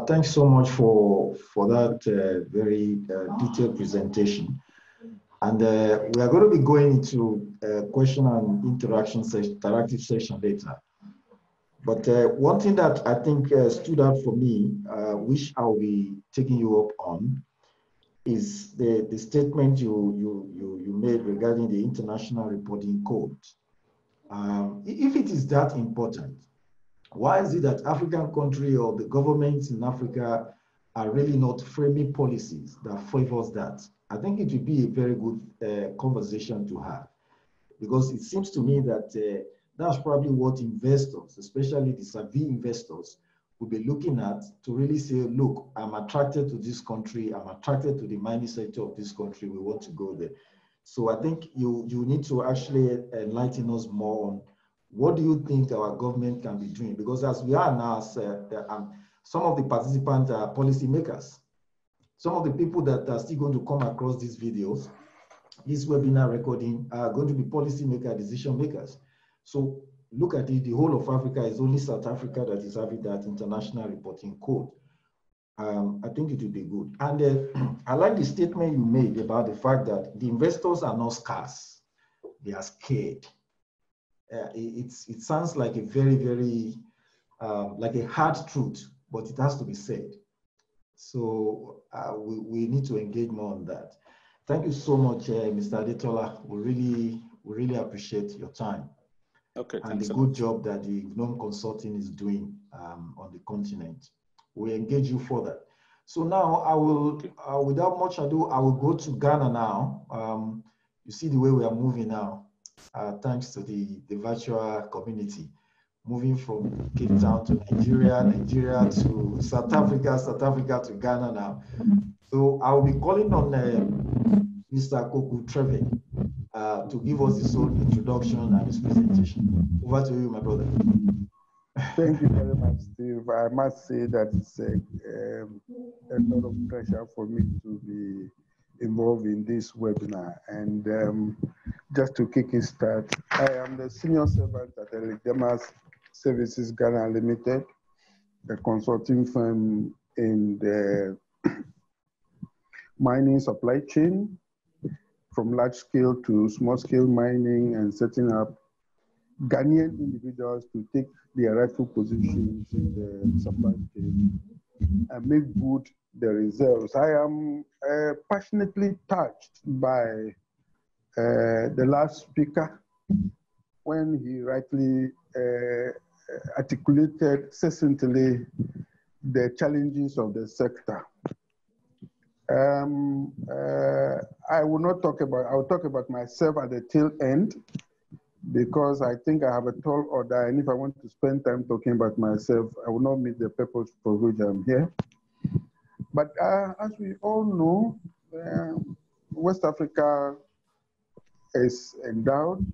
Thanks so much for that very detailed presentation. And we are going to be going into question and interactive session later. But one thing that I think stood out for me, which I'll be taking you up on, is the statement you made regarding the International Reporting Code. If it is that important, why is it that African countries or the governments in Africa are really not framing policies that favors that? I think it would be a very good conversation to have, because it seems to me that that's probably what investors, especially the savvy investors, will be looking at to really say, look, I'm attracted to this country, I'm attracted to the mining sector of this country, we want to go there. So I think you need to actually enlighten us more on what do you think our government can be doing? Because as we are now, some of the participants are policymakers. Some of the people that are still going to come across these videos, this webinar recording, are going to be policymakers, decision makers. So look at it, the whole of Africa is only South Africa that is having that international reporting code. I think it will be good. And I like the statement you made about the fact that the investors are not scarce, they are scared. It sounds like a very, very, like a hard truth, but it has to be said. So we need to engage more on that. Thank you so much, Mr. Adetola. We really appreciate your time. Okay, and the good job that the GNOME Consulting is doing on the continent. We engage you further. So now I will, without much ado, I will go to Ghana now. You see the way we are moving now, thanks to the virtual community, moving from Cape Town to Nigeria, Nigeria to South Africa, South Africa to Ghana now. So I will be calling on Mr. Koku Treveh to give us his own introduction and his presentation. Over to you, my brother. Thank you very much, Steve. I must say that it's a lot of pressure for me to be involved in this webinar. And just to kick it start, I am the senior servant at Elegemas Services Ghana Limited, a consulting firm in the mining supply chain, from large scale to small scale mining, and setting up Ghanaian individuals to take their rightful positions in the supply chain and make good the reserves. I am passionately touched by the last speaker when he rightly articulated succinctly the challenges of the sector. I will not talk about, I will talk about myself at the tail end, because I think I have a tall order, and if I want to spend time talking about myself, I will not meet the purpose for which I'm here. But as we all know, West Africa is endowed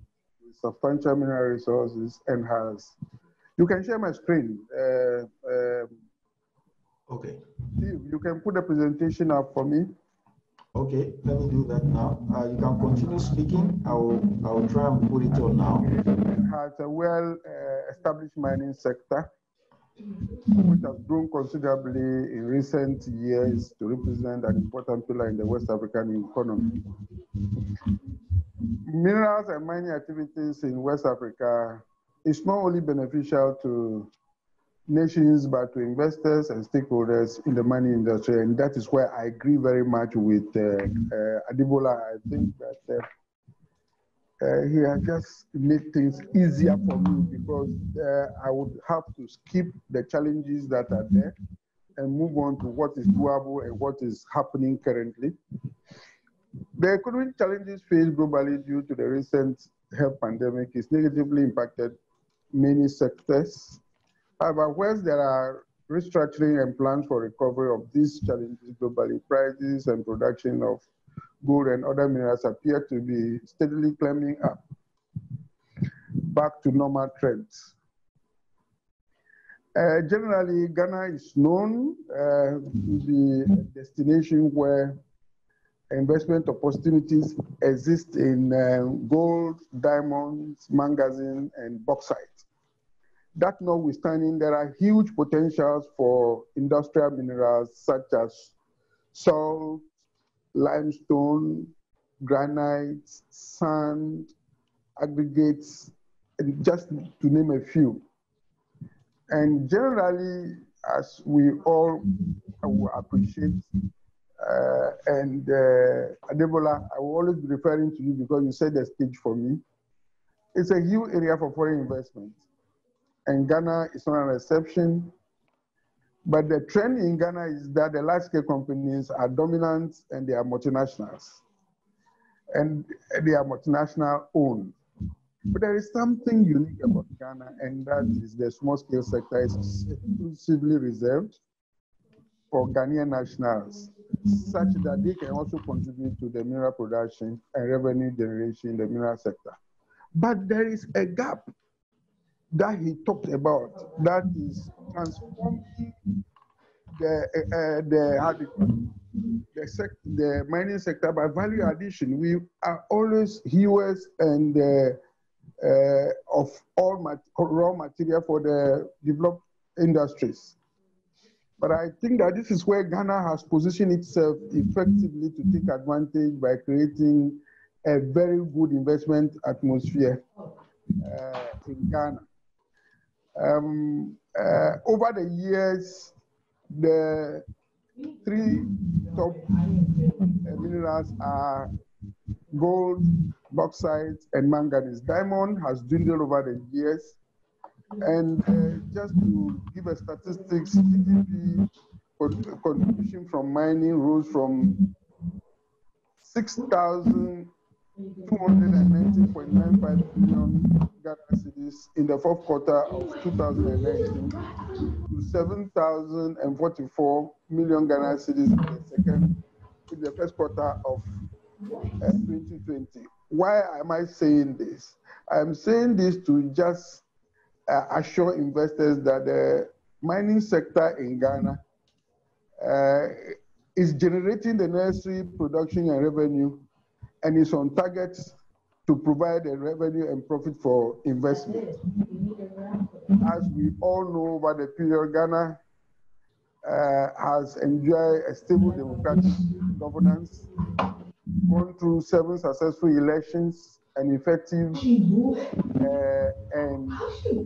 with substantial mineral resources and has, you can share my screen. Okay. Steve, you can put the presentation up for me. Okay, let me do that now. You can continue speaking. I will try and put it on now. It has a well-established mining sector, which has grown considerably in recent years to represent an important pillar in the West African economy. Minerals and mining activities in West Africa is not only beneficial to nations, but to investors and stakeholders in the mining industry. And that is where I agree very much with Adibola. I think that he has just made things easier for me, because I would have to skip the challenges that are there and move on to what is doable and what is happening currently. The economic challenges faced globally due to the recent health pandemic is negatively impacted many sectors. However, whilst there are restructuring and plans for recovery of these challenges globally, prices and production of gold and other minerals appear to be steadily climbing up back to normal trends. Generally, Ghana is known to be a destination where investment opportunities exist in gold, diamonds, manganese, and bauxite. That notwithstanding, there are huge potentials for industrial minerals such as salt, limestone, granite, sand, aggregates, and just to name a few. And generally, as we all appreciate, Adebola, I will always be referring to you because you set the stage for me. It's a huge area for foreign investment. And Ghana is not an exception. But the trend in Ghana is that the large-scale companies are dominant and they are multinationals. And they are multinational owned. But there is something unique about Ghana, and that is the small-scale sector is exclusively reserved for Ghanaian nationals, such that they can also contribute to the mineral production and revenue generation in the mineral sector. But there is a gap that he talked about that is transforming the mining sector by value addition. We are always hewers and of all raw material for the developed industries. But I think that this is where Ghana has positioned itself effectively to take advantage by creating a very good investment atmosphere in Ghana. Over the years, the three top minerals are gold, bauxite, and manganese. Diamond has dwindled over the years. And just to give a statistics, GDP contribution from mining rose from 6,219.95 billion Ghana cedis in the fourth quarter of 2019 to 7,044 million Ghana cedis in the first quarter of 2020. Why am I saying this? I'm saying this to just assure investors that the mining sector in Ghana is generating the necessary production and revenue and is on target to provide the revenue and profit for investment. As we all know, over the period, Ghana has enjoyed a stable democratic governance, gone through 7 successful elections, and effective and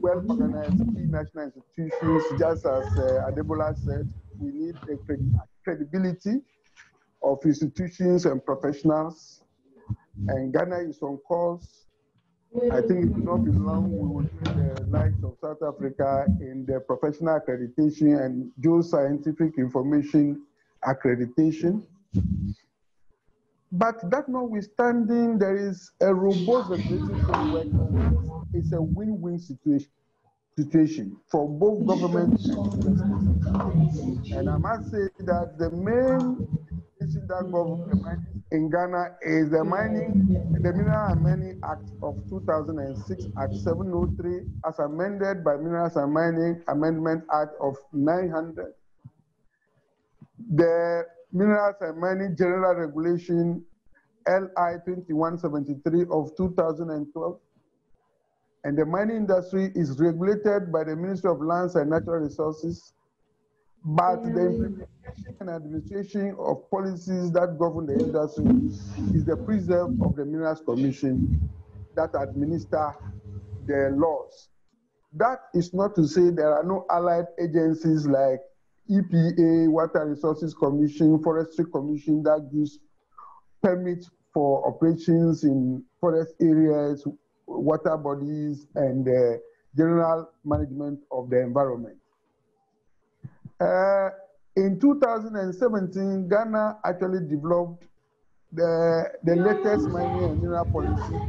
well-organized key national institutions. Just as Adebola said, we need a credibility of institutions and professionals, and Ghana is on course. I think it will not be long, we will join the likes of South Africa in the professional accreditation and geoscientific information accreditation. But that notwithstanding, there is a robust regulatory framework. It's a win-win situation for both government and investors. And I must say that the main issue that governs the mining in Ghana is the Mineral and Mining Act of 2006, Act 703, as amended by Minerals and Mining Amendment Act of 900. The Minerals and Mining General Regulation LI 2173 of 2012. And the mining industry is regulated by the Ministry of Lands and Natural Resources, but the implementation and administration of policies that govern the industry is the preserve of the Minerals Commission that administer the laws. That is not to say there are no allied agencies like EPA, Water Resources Commission, Forestry Commission that gives permits for operations in forest areas, water bodies, and the general management of the environment. In 2017, Ghana actually developed the latest mining and mineral policy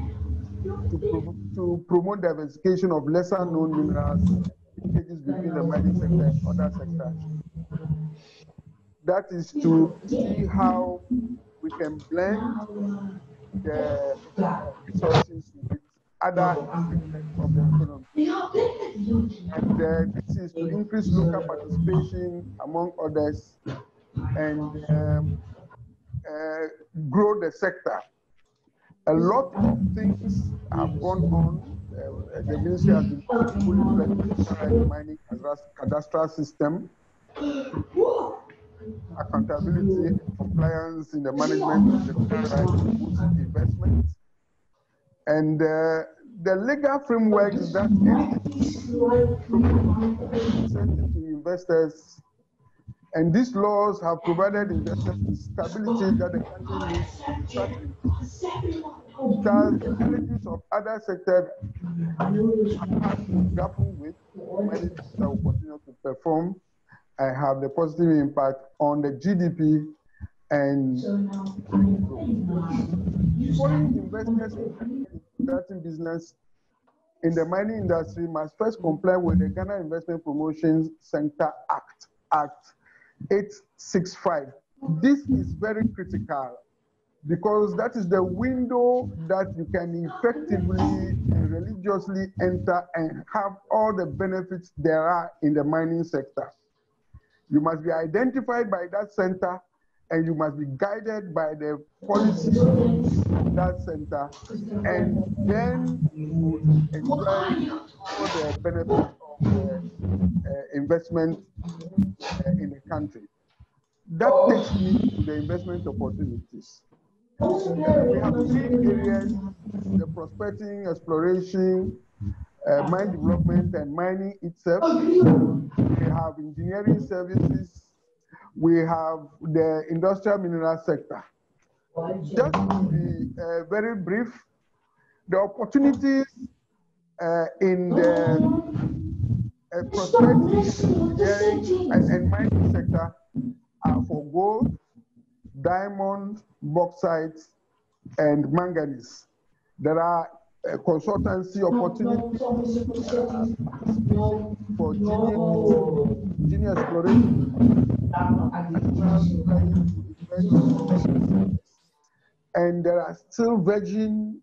to promote diversification of lesser known minerals, linkages between the mining sector and other sectors. That is to see how we can blend the resources with other aspects of the economy. And this is to increase local participation, among others, and grow the sector. A lot of things have gone on the ministry has been fully fledged with human rights mining cadastral system, accountability and compliance in the management of the human rights to boost investment, and the legal frameworks that incentive to investors. And these laws have provided investors with stability that the country needs to start investing. Thus, the challenges of other sectors have to grapple with, the mining sector will continue to perform and have the positive impact on the GDP and foreign investors starting business in the mining industry must first comply with the Ghana Investment Promotion Center Act 865. This is very critical because that is the window that you can effectively and religiously enter and have all the benefits there are in the mining sector. You must be identified by that center and you must be guided by the policies of that center, and then you would enjoy all the benefits of investment in the country. That takes me to the investment opportunities. We have three areas: the prospecting, exploration, mine development, and mining itself. We have engineering services. We have the industrial mineral sector. Just to be very brief, the opportunities in the prospecting, engineering, and mining sector are for gold, diamond, bauxite, and manganese. There are consultancy opportunities for junior exploration, and there are still virgin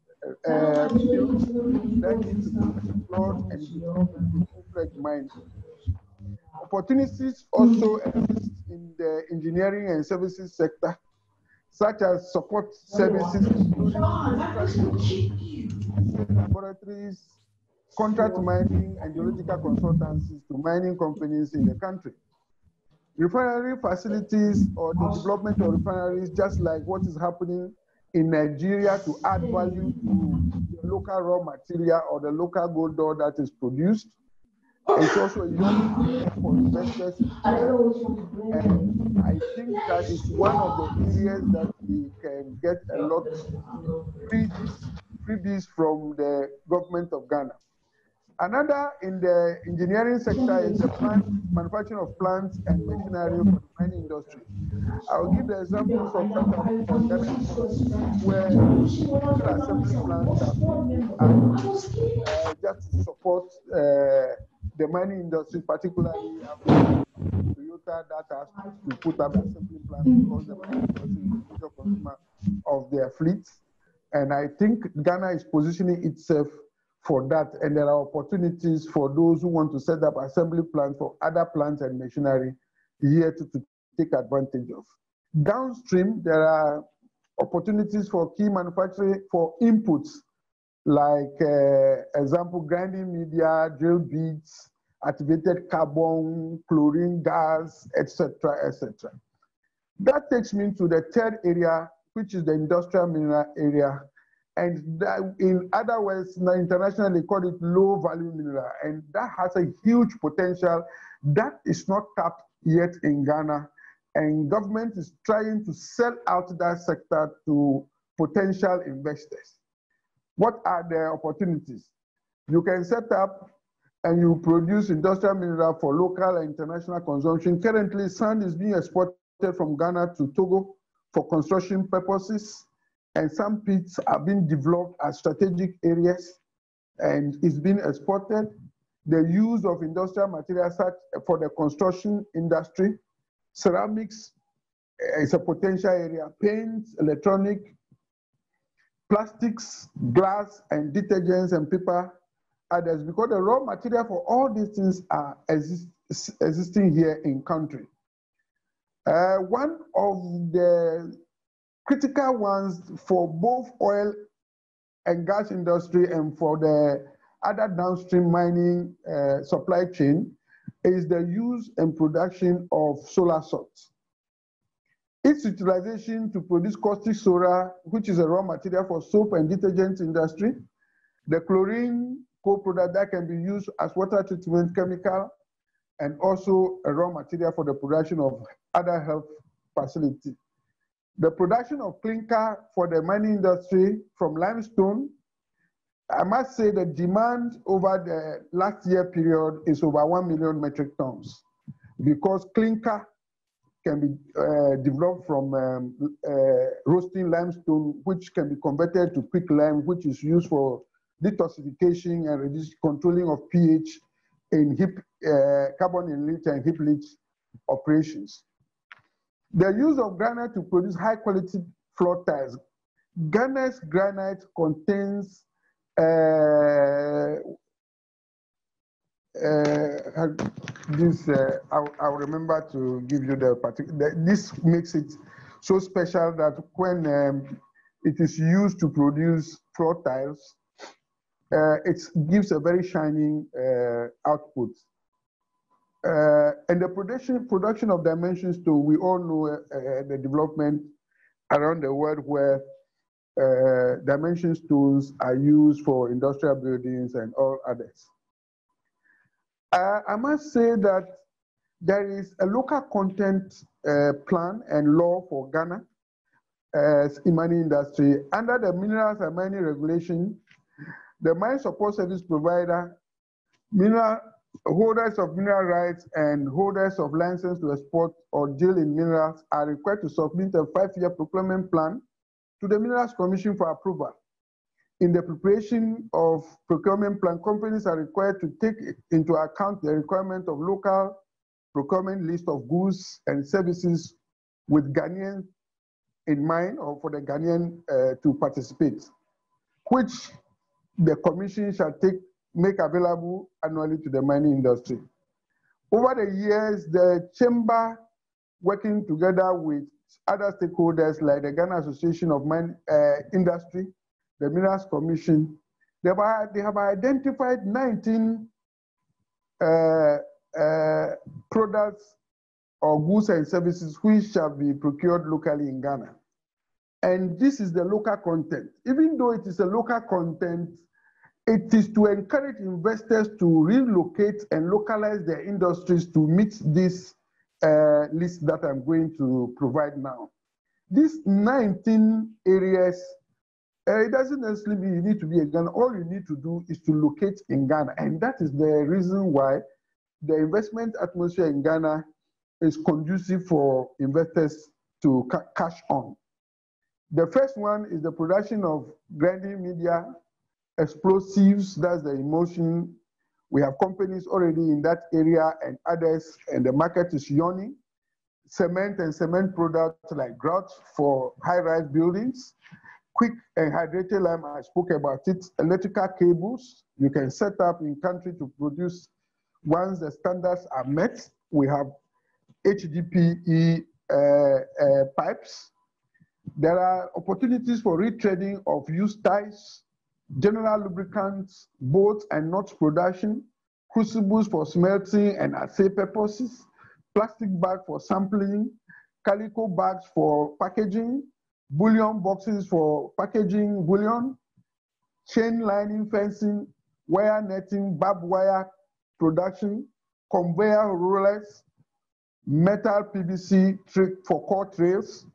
fields that need to be explored and developed into full-fledged mining. Opportunities also exist in the engineering and services sector, such as support services, including laboratories, contract mining, and geological consultancies to mining companies in the country. Refinery facilities or the development of refineries, just like what is happening in Nigeria to add value to the local raw material or the local gold ore that is produced. It's also a young for investors. And I think that is one of the areas that we can get a lot of freebies from the government of Ghana. Another in the engineering sector is the manufacturing of plants and machinery for the mining industry. I'll give the examples of Ghana where assembly plants are just to support the mining industry, particularly Toyota that has to put up assembly plants because the mining industry is the major consumer of their fleet. And I think Ghana is positioning itself for that, and there are opportunities for those who want to set up assembly plants for other plants and machinery here to take advantage of. Downstream, there are opportunities for key manufacturing for inputs, like example, grinding media, drill beads, activated carbon, chlorine gas, etc., etc. That takes me to the third area, which is the industrial mineral area. And that, in other words, internationally call it low value mineral. And that has a huge potential that is not tapped yet in Ghana. And government is trying to sell out that sector to potential investors. What are the opportunities? You can set up and you produce industrial mineral for local and international consumption. Currently, sand is being exported from Ghana to Togo for construction purposes. And some pits are being developed as strategic areas and is being exported. The use of industrial materials such for the construction industry, ceramics is a potential area, paints, electronic, plastics, glass, and detergents and paper, others, because the raw material for all these things are existing here in country. One of the critical ones for both oil and gas industry and for the other downstream mining supply chain is the use and production of solar salt. Its utilization to produce caustic soda, which is a raw material for soap and detergent industry, the chlorine co-product that can be used as water treatment chemical, and also a raw material for the production of other health facilities. The production of clinker for the mining industry from limestone, I must say the demand over the last year period is over 1 million metric tons, because clinker can be developed from roasting limestone, which can be converted to quick lime, which is used for detoxification and controlling of pH in carbon in leach and heap leach operations. The use of granite to produce high quality floor tiles. Ghana's granite contains I'll remember to give you the particular. This makes it so special that when it is used to produce floor tiles, it gives a very shining output. And the production of dimension stone, we all know the development around the world where dimension stones are used for industrial buildings and all others. I must say that there is a local content plan and law for Ghana in mining industry. Under the Minerals and Mining Regulation, the mine support service provider, holders of mineral rights and holders of license to export or deal in minerals are required to submit a 5-year procurement plan to the Minerals Commission for approval. In the preparation of procurement plan, companies are required to take into account the requirement of local procurement list of goods and services with Ghanaian in mind, or for the Ghanaian to participate, which the Commission shall make available annually to the mining industry. Over the years, the Chamber, working together with other stakeholders like the Ghana Association of Mine Industry, the Minerals Commission, they have identified 19 products or goods and services which shall be procured locally in Ghana. And this is the local content. Even though it is a local content, it is to encourage investors to relocate and localize their industries to meet this list that I'm going to provide now. These 19 areas, it doesn't necessarily mean you need to be in Ghana. All you need to do is to locate in Ghana. And that is the reason why the investment atmosphere in Ghana is conducive for investors to cash on. The first one is the production of grinding media, explosives, that's the emulsion. We have companies already in that area and others, and the market is yawning. Cement and cement products like grout for high-rise buildings. Quick and hydrated lime, I spoke about it. Electrical cables, you can set up in country to produce once the standards are met. We have HDPE pipes. There are opportunities for retrading of used ties, general lubricants, bolts and nuts production, crucibles for smelting and assay purposes, plastic bag for sampling, calico bags for packaging, bullion boxes for packaging bullion, chain lining fencing, wire netting, barbed wire production, conveyor rollers, metal PVC for core trails,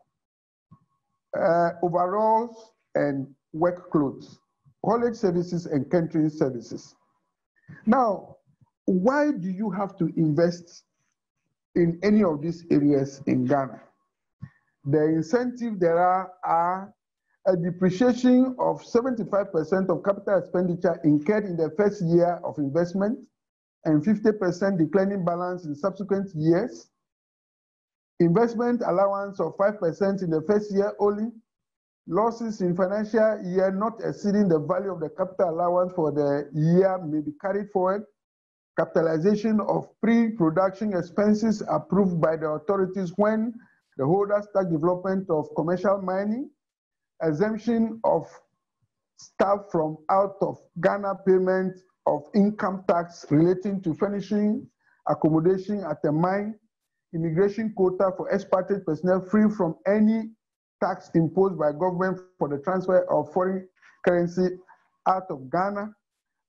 overalls and work clothes, haulage services and catering services. Now, why do you have to invest in any of these areas in Ghana? The incentive there are a depreciation of 75% of capital expenditure incurred in the first year of investment and 50% declining balance in subsequent years. Investment allowance of 5% in the first year only. Losses in financial year not exceeding the value of the capital allowance for the year may be carried forward. Capitalization of pre-production expenses approved by the authorities when the holders start development of commercial mining. Exemption of staff from out of Ghana payment of income tax relating to furnishing accommodation at a mine, immigration quota for expatriate personnel free from any tax imposed by government for the transfer of foreign currency out of Ghana.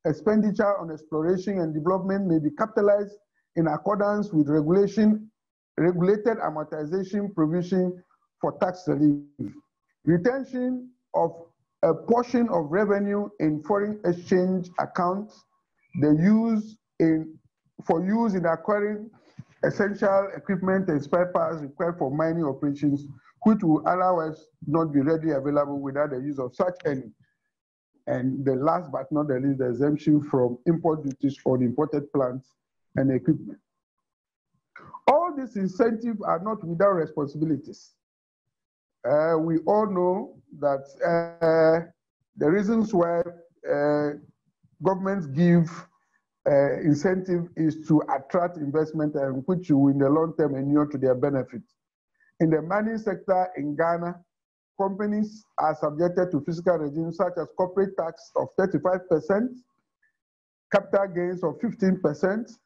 Expenditure on exploration and development may be capitalized in accordance with regulated amortization provision for tax relief. Retention of a portion of revenue in foreign exchange accounts, for use in acquiring essential equipment and spare parts required for mining operations, which will otherwise not be readily available without the use of such earning. And the last but not the least, the exemption from import duties on imported plants and equipment. All these incentives are not without responsibilities. We all know that the reasons why governments give incentive is to attract investment and which will in the long term inure to their benefit. In the mining sector in Ghana, companies are subjected to fiscal regimes such as corporate tax of 35%, capital gains of 15%,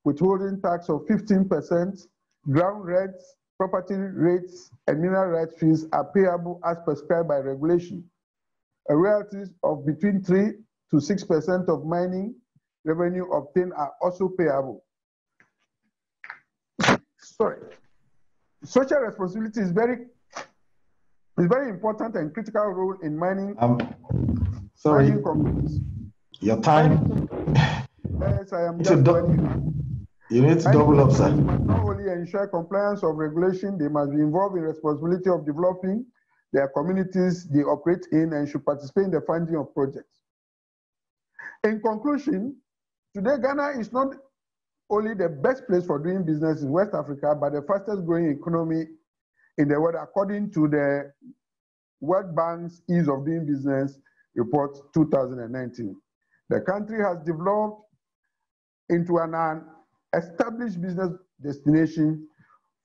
withholding tax of 15%, ground rents, property rates, and mineral rights fees are payable as prescribed by regulation. A royalties of between 3 to 6% of mining revenue obtained are also payable. Sorry. Social responsibility is very important and critical role in mining. Sorry, mining companies. Your time. Yes, I am just you need to double up, sir. Must not only ensure compliance of regulation, they must be involved in responsibility of developing their communities they operate in and should participate in the funding of projects. In conclusion, today Ghana is not only the best place for doing business in West Africa, but the fastest growing economy in the world according to the World Bank's Ease of Doing Business Report 2019. The country has developed into an established business destination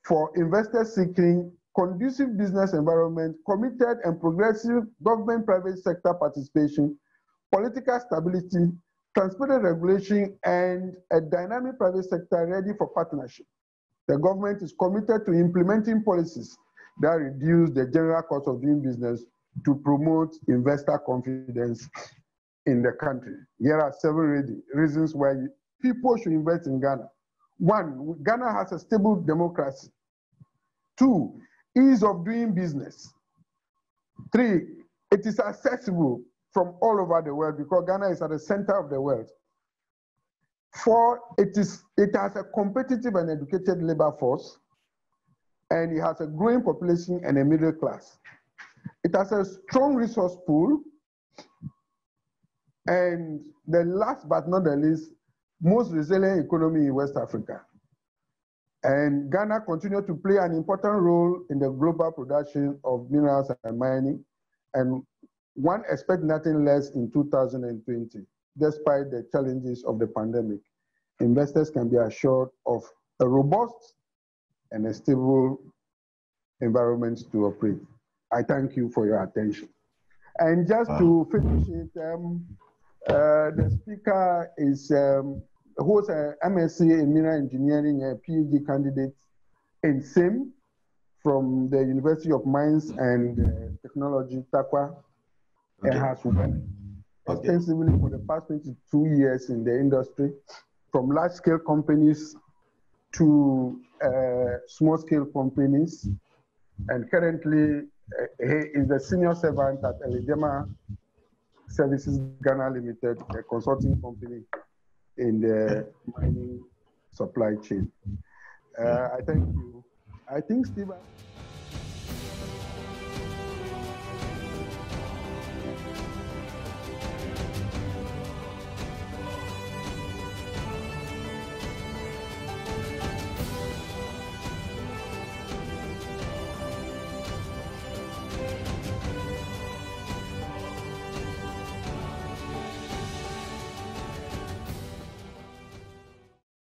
for investors seeking conducive business environment, committed and progressive government-private sector participation, political stability, transparent regulation, and a dynamic private sector ready for partnership. The government is committed to implementing policies that reduce the general cost of doing business to promote investor confidence in the country. Here are several reasons why people should invest in Ghana. 1, Ghana has a stable democracy. 2, ease of doing business. 3, it is accessible from all over the world because Ghana is at the center of the world. 4, it has a competitive and educated labor force, and it has a growing population and a middle class. It has a strong resource pool, and the last but not the least, most resilient economy in West Africa. And Ghana continues to play an important role in the global production of minerals and mining, and one expects nothing less in 2020, despite the challenges of the pandemic. Investors can be assured of a robust and a stable environment to operate. I thank you for your attention. And just to finish it, the speaker is who's an MSc in mineral engineering, a PhD candidate in SIM from the University of Mines and Technology, Takwa, and has worked extensively for the past 22 years in the industry, from large-scale companies to small-scale companies, and currently he is the senior servant at Elidema Services Ghana Limited, a consulting company in the mining supply chain. I thank you. I think, Steve.